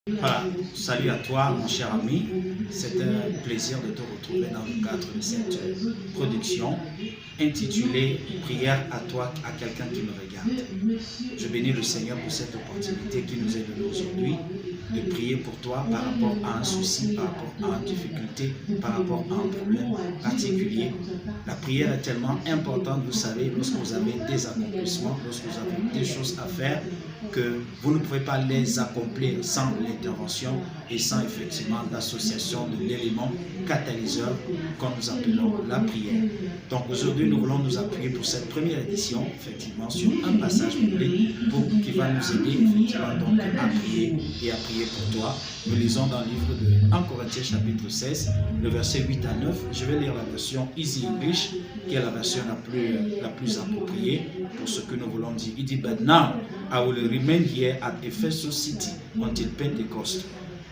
Voilà, salut à toi mon cher ami, c'est un plaisir de te retrouver dans le cadre de cette production intitulée Prière à toi, à quelqu'un qui me regarde. Je bénis le Seigneur pour cette opportunité qui nous est donnée aujourd'hui de prier pour toi par rapport à un souci, par rapport à une difficulté, par rapport à un problème particulier. La prière est tellement importante, vous savez, lorsque vous avez des accomplissements, lorsque vous avez des choses à faire, que vous ne pouvez pas les accomplir sans l'intervention et sans effectivement l'association de l'élément catalyseur qu'on nous appelons la prière. Donc aujourd'hui nous voulons nous appuyer pour cette première édition effectivement sur un passage biblique qui va nous aider effectivement donc à prier et à prier pour toi. Nous lisons dans le livre de 1 Corinthiens chapitre 16, le verset 8 à 9. Je vais lire la version Easy English qui est la version la plus appropriée pour ce que nous voulons dire. Il dit, but now I will remain here at Ephesus City until Pentecost.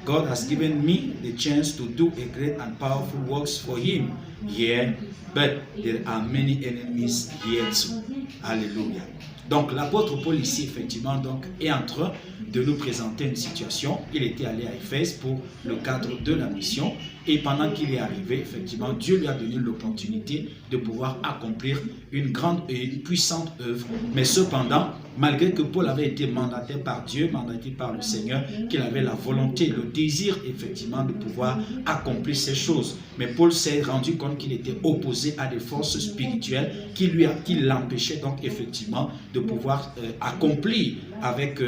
God has given me the chance to do a great and powerful works for Him here, but there are many enemies here too. Alléluia. Donc l'apôtre Paul ici effectivement donc est en train de nous présenter une situation. Il était allé à Éphèse pour le cadre de la mission et pendant qu'il est arrivé effectivement Dieu lui a donné l'opportunité de pouvoir accomplir une grande et une puissante œuvre. Mais cependant, malgré que Paul avait été mandaté par Dieu, mandaté par le Seigneur, qu'il avait la volonté, le désir effectivement de pouvoir accomplir ces choses. Mais Paul s'est rendu compte qu'il était opposé à des forces spirituelles qui l'empêchaient donc effectivement de pouvoir accomplir avec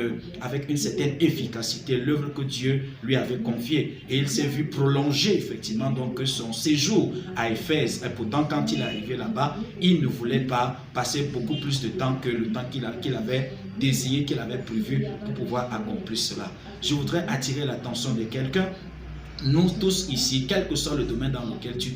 une certaine efficacité l'œuvre que Dieu lui avait confiée. Et il s'est vu prolonger effectivement donc son séjour à Éphèse. Et pourtant quand il est arrivé là-bas, il ne voulait pas passer beaucoup plus de temps que le temps qu'il avait désiré, qu'il avait prévu pour pouvoir accomplir cela. Je voudrais attirer l'attention de quelqu'un. Nous tous ici, quel que soit le domaine dans lequel tu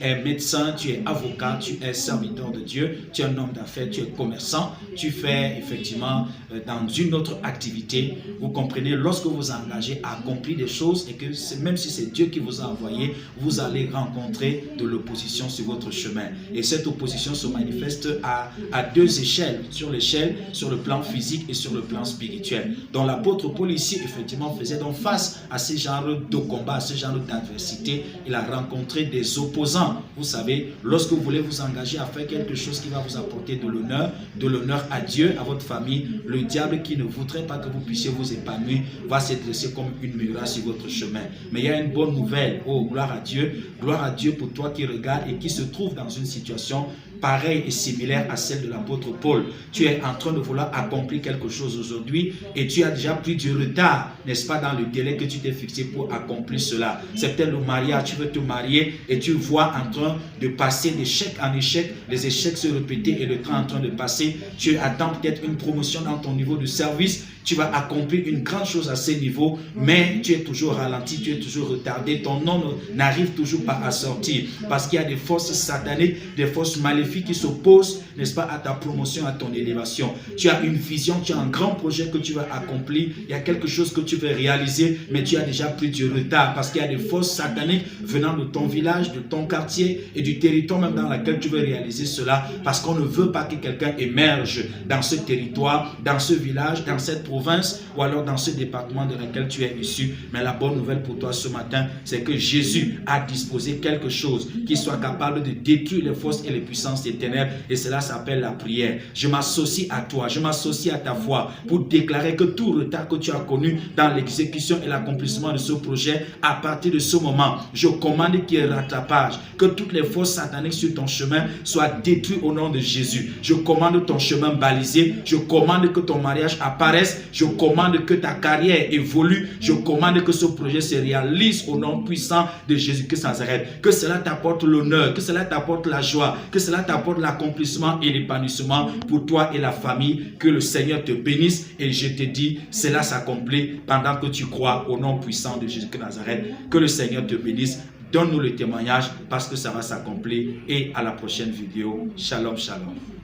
es médecin, tu es avocat, tu es serviteur de Dieu, tu es un homme d'affaires, tu es commerçant, tu fais effectivement dans une autre activité. Vous comprenez, lorsque vous vous engagez à accomplir des choses et que même si c'est Dieu qui vous a envoyé, vous allez rencontrer de l'opposition sur votre chemin. Et cette opposition se manifeste à deux échelles, sur le plan physique et sur le plan spirituel. Donc l'apôtre Paul ici effectivement faisait donc face à ce genre de combat, à ce genre d'adversité. Il a rencontré des opposants. Vous savez, lorsque vous voulez vous engager à faire quelque chose qui va vous apporter de l'honneur à Dieu, à votre famille, le diable qui ne voudrait pas que vous puissiez vous épanouir va se dresser comme une muraille sur votre chemin. Mais il y a une bonne nouvelle. Oh, gloire à Dieu pour toi qui regarde et qui se trouve dans une situation pareille et similaire à celle de l'apôtre Paul. Tu es en train de vouloir accomplir quelque chose aujourd'hui et tu as déjà pris du retard, n'est-ce pas, dans le délai que tu t'es fixé pour accomplir cela. C'est peut-être le mariage, tu veux te marier et tu vois en train de passer d'échec en échec, les échecs se répéter et le temps en train de passer. Tu attends peut-être une promotion dans ton niveau de service. Tu vas accomplir une grande chose à ce niveau, mais tu es toujours ralenti, tu es toujours retardé, ton nom n'arrive toujours pas à sortir parce qu'il y a des forces sataniques, des forces maléfiques qui s'opposent, n'est-ce pas, à ta promotion, à ton élévation. Tu as une vision, tu as un grand projet que tu vas accomplir, il y a quelque chose que tu veux réaliser, mais tu as déjà pris du retard parce qu'il y a des forces sataniques venant de ton village, de ton quartier et du territoire même dans lequel tu veux réaliser cela parce qu'on ne veut pas que quelqu'un émerge dans ce territoire, dans ce village, dans cette province ou alors dans ce département de lequel tu es issu. Mais la bonne nouvelle pour toi ce matin, c'est que Jésus a disposé quelque chose qui soit capable de détruire les forces et les puissances des ténèbres et cela s'appelle la prière. Je m'associe à toi, je m'associe à ta voix pour déclarer que tout retard que tu as connu dans l'exécution et l'accomplissement de ce projet, à partir de ce moment, je commande qu'il y ait rattrapage, que toutes les forces sataniques sur ton chemin soient détruites au nom de Jésus. Je commande ton chemin balisé, je commande que ton mariage apparaisse, je commande que ta carrière évolue, je commande que ce projet se réalise au nom puissant de Jésus-Christ Nazareth. Que cela t'apporte l'honneur, que cela t'apporte la joie, que cela t'apporte l'accomplissement et l'épanouissement pour toi et la famille. Que le Seigneur te bénisse et je te dis, cela s'accomplit pendant que tu crois au nom puissant de Jésus-Christ Nazareth. Que le Seigneur te bénisse. Donne-nous le témoignage parce que ça va s'accomplir et à la prochaine vidéo. Shalom, shalom.